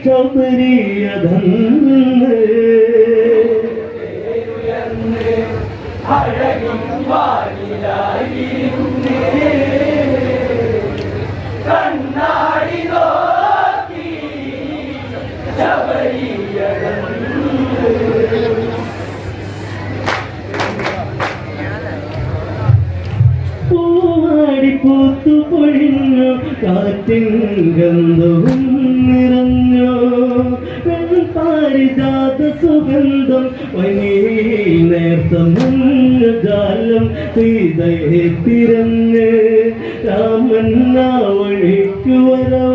ശബരിയതന്ന് അഴകിൻ വാനിലായിരുന്നേ കണ്ണാടി നോക്കി പൂവാടി പൂത്തു പൊഴിഞ്ഞു കാറ്റിൻ ഗന്ധവും നിറഞ്ഞു പാരിജാത സുഗന്ധം വനിയിൽ നേർത്ത മഞ്ഞുജാലം സീതയെ തിരഞ്ഞ് രാമൻ വഴിക്കു വരവായി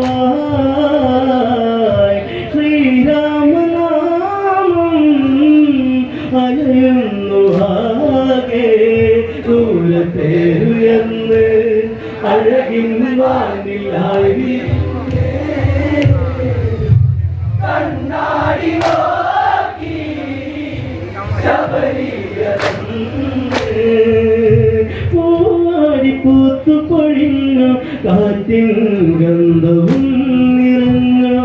ശ്രീരാമനാമം അലയുന്നു ആകെ ദൂരത്തേരുയെന്ന് അഴകിൻ വാനിലായി കണ്ണാടി നോക്കി പൂവാടി പൂത്തു പൊഴിഞ്ഞു കാറ്റിൻ ഗന്ധവും നിറഞ്ഞു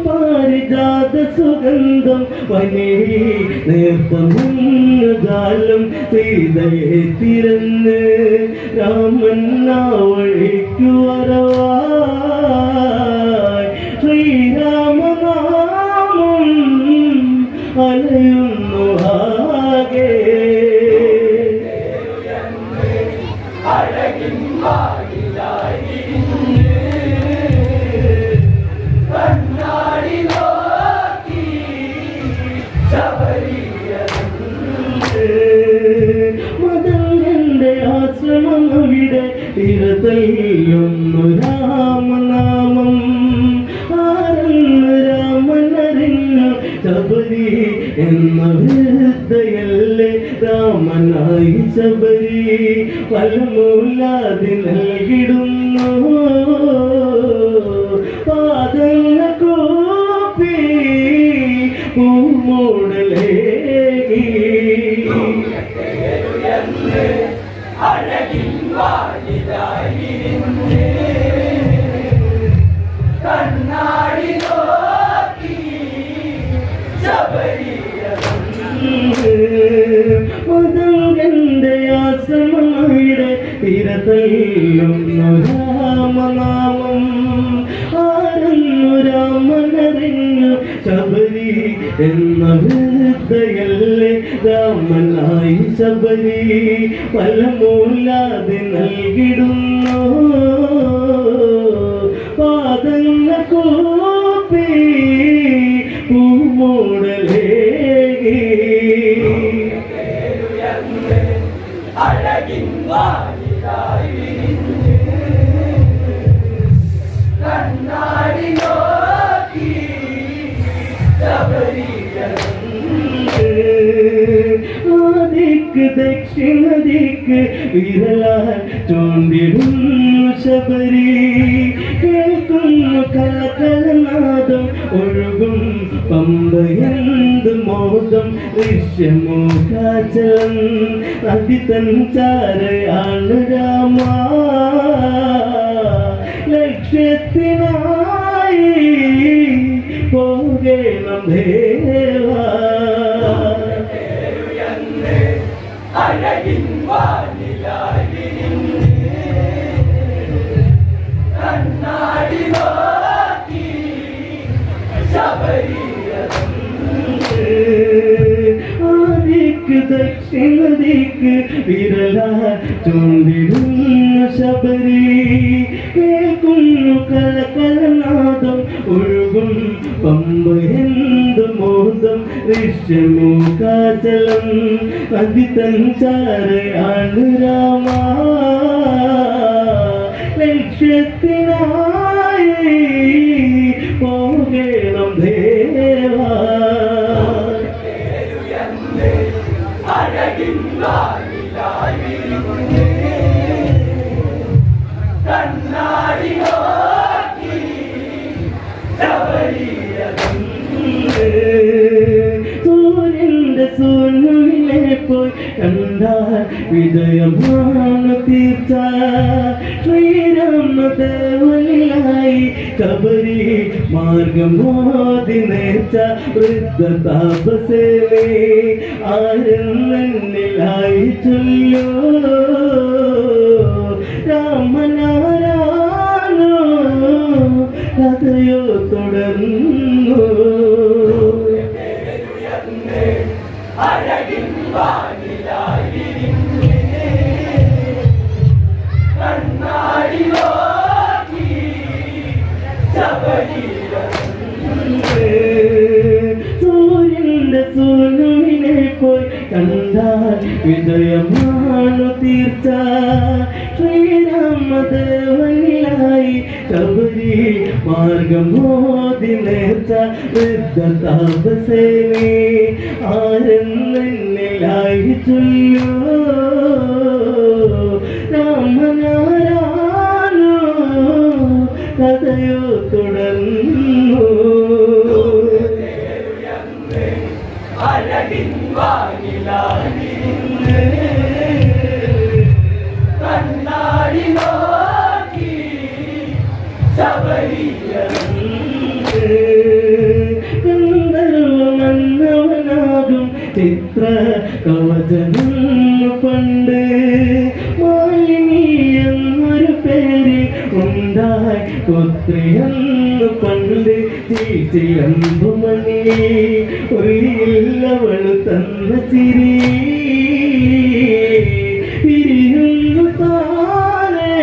പാരിജാത സുഗന്ധം വനിയിൽ നേർത്ത മഞ്ഞുജാലം സീതയെ തിരഞ്ഞ് രാമൻ വഴിക്കു വരവായി ശ്രീരാമനാമം അലയുന്നു ആകെ അഴകിൻ വാനിലായിരുന്നേ കണ്ണാടി നോക്കി മദന്റെ ആശ്രമം അവിടെ തിരതയ്യൊന്നു രാമനാമം ആരെന്ന് രാമനറിഞ്ഞു ശബരി എന്ന വൃദ്ധയല്ലേ രാമനായി ശബരി ഫലമൂലാതി നൽകിടുന്നു പാദങ്ങൾ കോപ്പി പൂമൂടലേകി അഴകിൻ വാനിലായിരുന്നേ കണ്ണാടി നോക്കി മദന്റെ ആശ്രമയുടെ തിരതയ്യൊന്നു രാമനാമം ആരെന്നു രാമനറിഞ്ഞു ശബരി എന്ന വൃദ്ധയല്ലേ രാമനായി ശബരി ഫലമൂലാതി നൽകിടുന്നു പാദങ്ങൾ കോപ്പി പൂമൂടലേകി അഴകിൻ വാനിലായിരുന്നേ കണ്ണാടി നോക്കി ആദിക്ക് ദക്ഷിണ ദിക്ക് വിരലാൽ ചൂണ്ടിടുന്നു ശബരി കേൾക്കുന്നു കലകലനാദം ഒഴുകും പമ്പയന്ത് മോദം ദൃശ്യമോകാചലം അതിതൻ ചാരയാണ് രാമ ലക്ഷ്യത്തിനായി പോകേണം ദേവാ അഴകിൻ വാനിലായിരുന്നേ കണ്ണാടി നോക്കി ആദിക്ക് ദക്ഷിണ ദിക്ക് വിരലാ ചൂണ്ടിടുന്നു ശബരി കേൾക്കുന്നു കലകലനാദം ഒഴുകും പമ്പയന്ത് മോദം ദൃശ്യമൂകാചലം അതിതൻ ചാരയാണ് രാമ ലക്ഷ്യത്തിനായി പോകേണം ദേവാ അഴകിൻ വാനിലായിരുന്നേ കണ്ണാടി നോക്കി സൂര്യന്റെ സൂര്യനെ പോയി കണ്ടാൽ വിജയമാണ് തീർച്ച ശ്രീരാമദേവനിലായി ശബരി മാർഗമോതി നേർച്ച വൃദ്ധ താപസേവേ ആരെന്നിലായി ചൊല്ലോ രാമനാരാണോ കഥയോ തുടർന്നു സൂര്യന്റെ സൂനുവിനെ പോയി കണ്ടാൽ വിജയമാണു തീർച്ച ശ്രീരാമദേവനിലായി ശബരി മാർഗമോതി നേർച്ച വൃദ്ധ താപസേവേ ആരെന്നിലായി ചൊല്ലോ രാമനാരാണോ കഥയോ തുടർന്നു ഗന്ധർവമന്നവനാകും ചിത്ര കവചമെന്നു പണ്ട് മാലിനി എന്നൊരു പേരിൽ ഉണ്ടായി പുത്രിയെന്നു പണ്ട് ചീച്ചിലമ്പുമണി ഒരില്ലവളു തന്ന ചിരി പിരിയുന്നു താനേ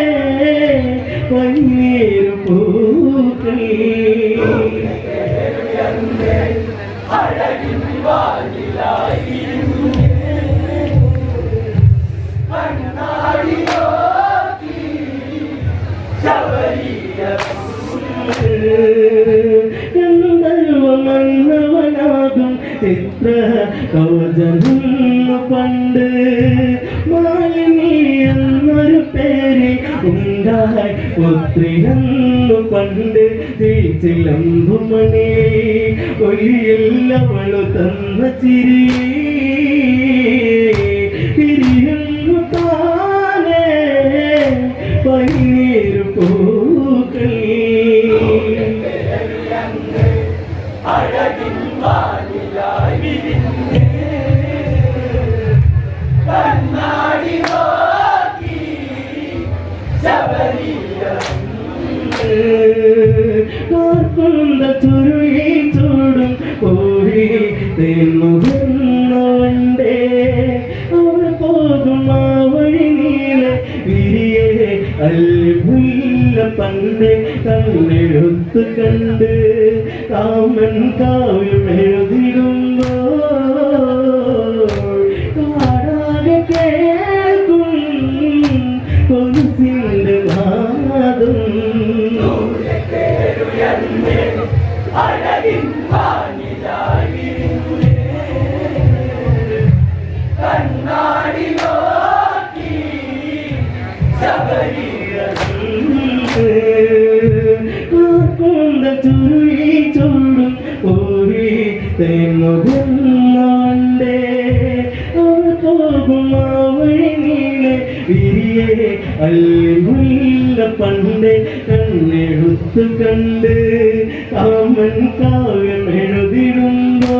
പന്നീരു പൂക്കൾ ഗന്ധർവമന്നവനാകും ചിത്ര കവചമെന്നു പണ്ട് മാലിനി എന്നൊരു പേരിൽ ഉണ്ടായി പുത്രിയെന്നു പണ്ട് ചിലമ്പുമണി ഒലിയില്ലവളു തന്ന ചിരി പിരിയുന്നു താനേ പന്നീരു പൂക്കൾ ചുരുളി ചൂടും പോയി തെന്നുവണ്ടേ അവൾ പോകും ആ വഴി നീല വിരിയെ അല്ലുല്ല പണ്ട് കണ്ണെഴുത്ത് കണ്ട് കാമൻ കാവ്യം എഴുതിടുമ്പോ കാടാകെ കേൾക്കും കൊലുസിന്റെ നാദം ചുരുളി ചൂടും പോയി തെന്നുവണ്ടേ അവൾ പോകും ആ വഴി നീല വിരിയെ അല്ലുല്ല പണ്ട് കണ്ണെഴുത്ത് കണ്ട് കാമൻ കാവ്യം എഴുതിടുമ്പോ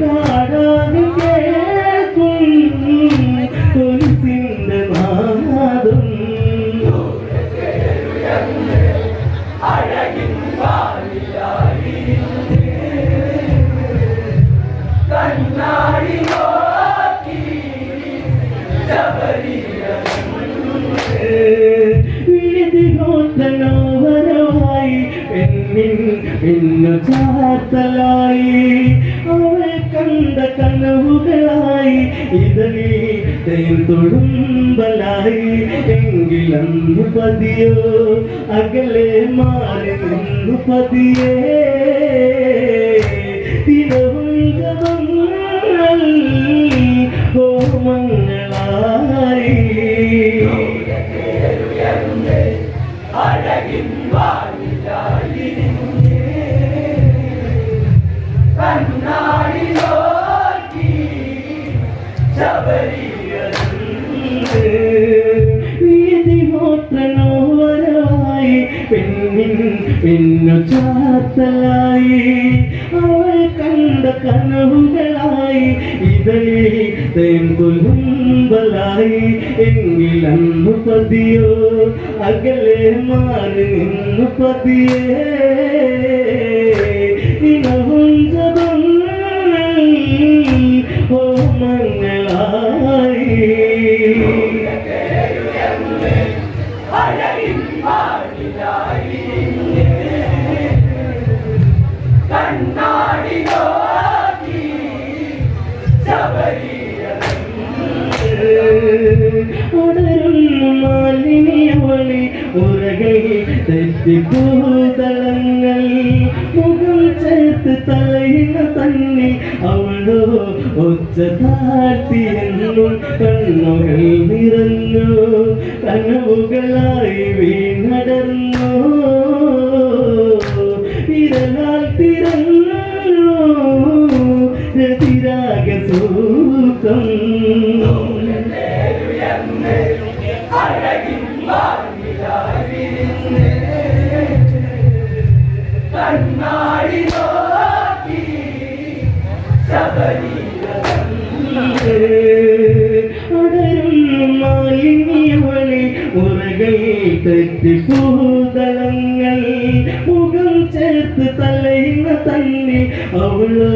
കാടാതെ കേൾക്കും കൊലുസിന്റെ നാദം വിധിഹോത്രനോവരമായി പെണ്ണു ചാർത്തലായി അവൾ കണ്ട കനവുകളായി ഇതളി തേൻ തൊടുമ്പലായി എങ്കിലന്നു പതിയോ അകലെ മാറി നിന്നു പതിയേ തിരവുങ്കവങ്ങൾ ഹോമങ്ങളായി വീതിഹോത്രനോവരമായി പെണ്ണിൻ പിന്നു ചാത്തലായി അവൾ കണ്ട കനവുകളായി ഇതളിൽ തേൻകുലുമ്പലായി എങ്കിലന്നു പതിയോ അകലെ മാറി നിന്നു പതിയേ ഇനവും ജപം ഹോമങ്ങളായി കണ്ണാടി നോക്കി ഉടരുന്നു മാലിന്യവളി ഉറകളിൽ തെറ്റിപ്പൂതളങ്ങൾ മുഖം ചേർത്ത് തലയിന തന്നിൽ അവളോ ഒച്ച താഴ്ത്തിയെന്നും കണ്ണുകൾ നിറഞ്ഞു കനവുകളായി വീണടർന്നു വിരലാൽ തിരഞ്ഞു രതിരാഗസൂക്കം കണ്ണാടി നോക്കി അടരുന്നു മാലിന്യവളി ഉറകളിൽ തെറ്റിപ്പൂതളങ്ങൾ മുഖം ചേർത്ത് തലയിന തന്നിൽ അവളോ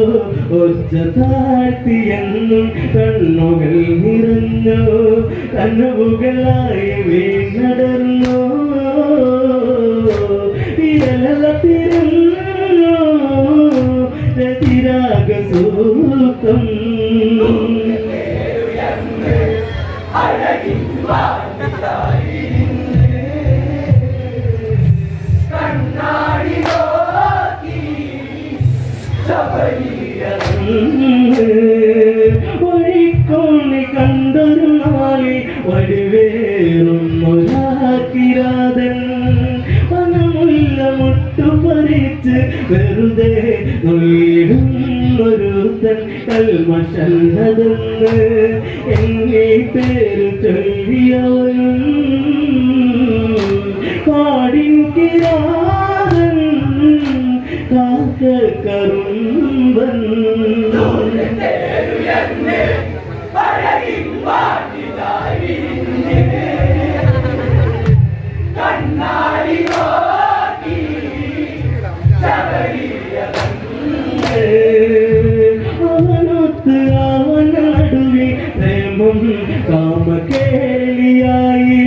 ഒച്ച താഴ്ത്തിയെന്നും കണ്ണുകൾ നിറഞ്ഞു കനവുകളായി വീണടർന്നു വിരലത്തിരുന്നു രതിരാഗസൂക്കം കണ്ണാടി നോക്കി ഒഴിക്കോണി കണ്ടൊരു നാളിൽ വടിവേറും ഒരാക്കിരാതൻ വനമുല്ല മുട്ടുപറിച്ച് വെറുതെ നൊയിടുന്നൊരുത്തൻ കൽമഷന്നതെന്ന് എന്നീ പേര് ചൊല്ലിയവനും പാടിൻ കിരാതൻ കാക്കറുമ്പൻ കണ്ണാടി നോക്കി അവനൊത്ത് അവനടുവിൽ പ്രേമം കാമകേളിയായി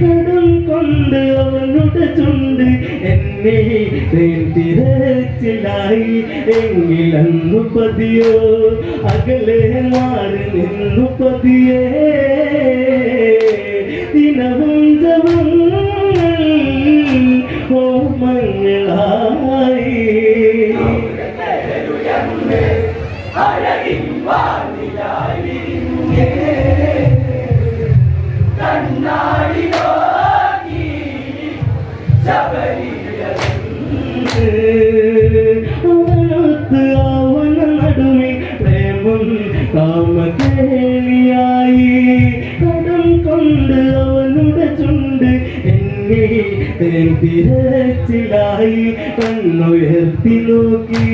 കടം കൊണ്ട് അവനുടെ ചുണ്ട് എന്നെ തിരച്ചിലായി എങ്കിലന്നു പതിയോ അകലെ മാറി നിന്നു പതിയേ ദിനവും ജപം ഹോമങ്ങളായി കണ്ണാടി നോക്കി അവനൊത്ത് അവന നടുവിൽ പ്രേമം കാമകേളിയായി കടം കൊണ്ട് അവനുടെ ചുണ്ട് എന്നെ തിരച്ചിലായി കണ്ണുയർത്തി നോക്കി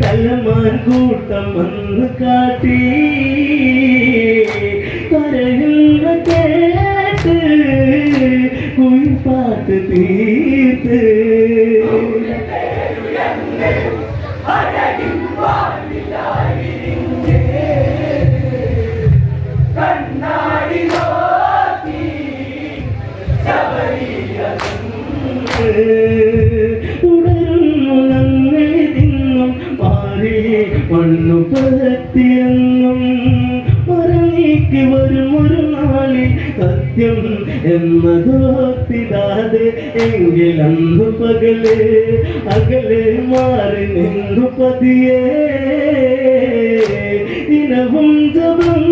കലമാൻ കൂട്ടം വന്ന് കാട്ടി കരയുന്ന കേട്ട് കുയിൽപ്പാട്ട് തീർത്ത് കണ്ണാടി നോക്കി തുടരുന്നു ഞങ്ങൾ തിന്നും മാറി മണ്ണു പരത്തിയെന്നും മറനീക്കി വരുമൊരു നാളിൽ സത്യം എന്നതോത്തിടാതെ എങ്കിലന്നു പകല് അകലെ മാറി നിന്നു പതിയേ ദിനവും ജപം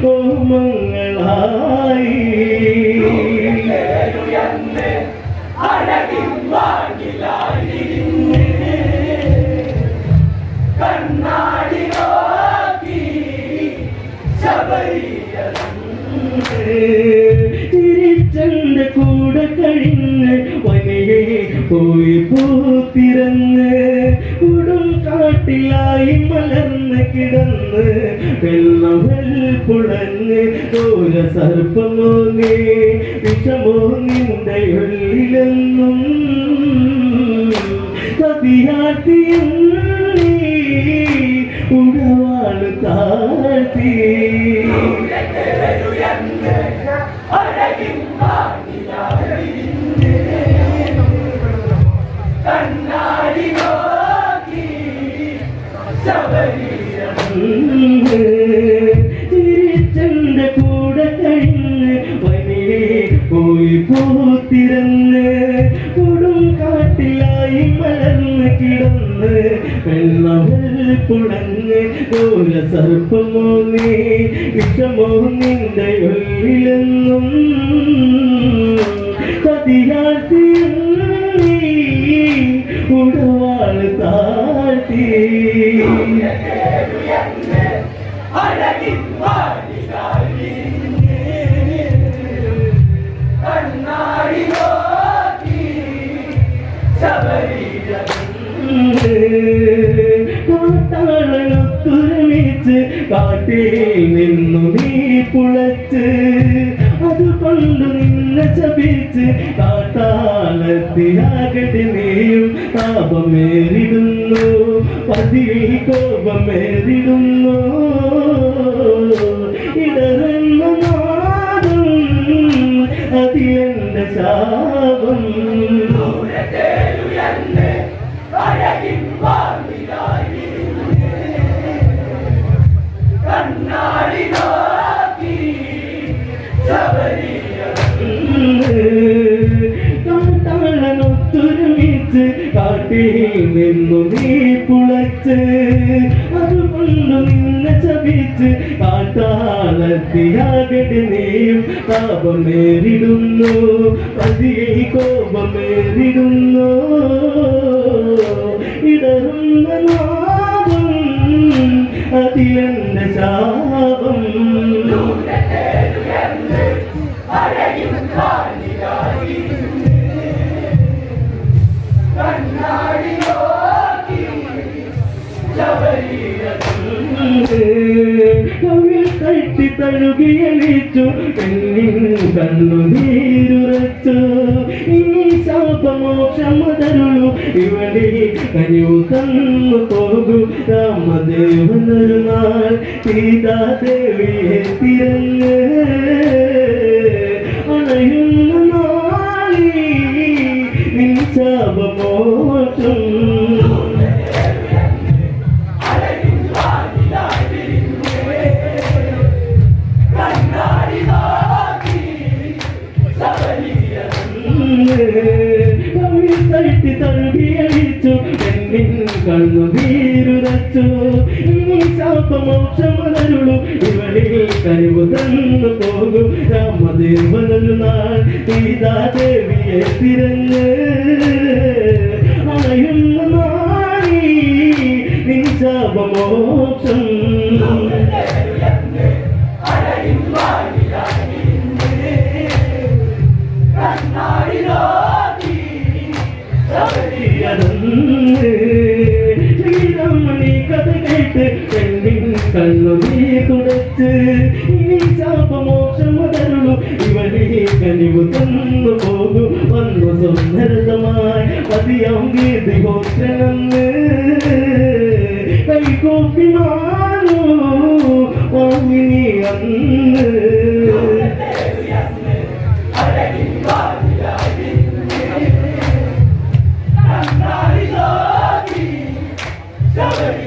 ഹോമങ്ങളായി കണ്ണാടി നോക്കി തിരിച്ചെന്റെ കൂടെ കഴി പോയി പൂത്തിരന്ന് ഉടും കാട്ടിലായി മലർന്ന് കിടന്ന് വെള്ളവൽ പുളഞ്ഞ് ഓര സർപ്പമോ നീ വിഷമോ നിന്റെ ഉള്ളിലെന്നും പതിയാത്തിയും ഉടവാള് താഴ്ത്തി തിരിച്ചെന്റെ കൂടെ കഴിഞ്ഞ് വനിയെ പോയി പൂത്തിരന്ന് കൊടും കാട്ടിലായി മലർന്ന് കിടന്ന് വെള്ളവൽ പുളഞ്ഞ് ഓര സർപ്പമോ നീ വിഷമോ നിന്റെ ഉള്ളിലെന്നും പതിയാഴ്ത്തിയും ഉടവാള് താഴ്ത്തി കാട്ടാളനൊത്തൊരുമിച്ച് കാട്ടിൽ നിന്നു നീ പുളച്ച് അതുകൊണ്ട് നിന്നെ ശപിച്ച് കാട്ടാളത്തിയാകട്ടെ നീയും താപമേറിടുന്നു പതിയിൽ കോപമേറിടുന്നു ഇടറുന്ന നാടും അതിലെന്റെ ശാപം കാട്ടാളനൊത്തൊരുമിച്ച് കാട്ടിൽ നിന്നു നീ പുളച്ച് അതുകൊണ്ട് നിന്നെ ശപിച്ച് കാട്ടാളത്തിയാകട്ടെ നീയും താപമേറിടുന്നു പതിയിൽ കോപമേറിടുന്നു ഇടറുന്ന നാദം അതിലെന്റെ ശാപം കട്ടി തഴുകിയലിച്ചു എന്നിൻ കണ്ണുനീരുറച്ചു ഇനി ശാപമോക്ഷമതരുളു ഇവിടെ കനിവു തന്നു പോകു രാമദേവനൊരു നാൾ സീതാദേവിയെ തിരഞ്ഞ് അണയുന്ന നാളി നിൻ ശാപമോക്ഷം തട്ടി തഴുകിയടിച്ചു എന്നിൻ കണ്ണുനീരുറച്ചു ഇനി ശാപമോക്ഷമതരുളു ഇവളിൽ കഴിവ് തന്നു പോകും രാമദേവനൊരു നാൾ സീതാദേവിയെ തിരഞ്ഞ് അണയുന്ന നാളി നിൻ ശാപമോക്ഷം ശ്രീരാമണി കഥ കേട്ട് പെണ്ണിൻ കണ്ണുനീ തുടച്ച് ഇനി ശാപമോക്ഷമതരുളു ഇവളിൽ കനിവു തന്നു പോകു വന്നു സുന്ദരതമായി പതിയാം ഗീതിഹോത്രനെന്ന് കൈകോപ്പി മാറൂ വാമിനി അന്ന് Stop it!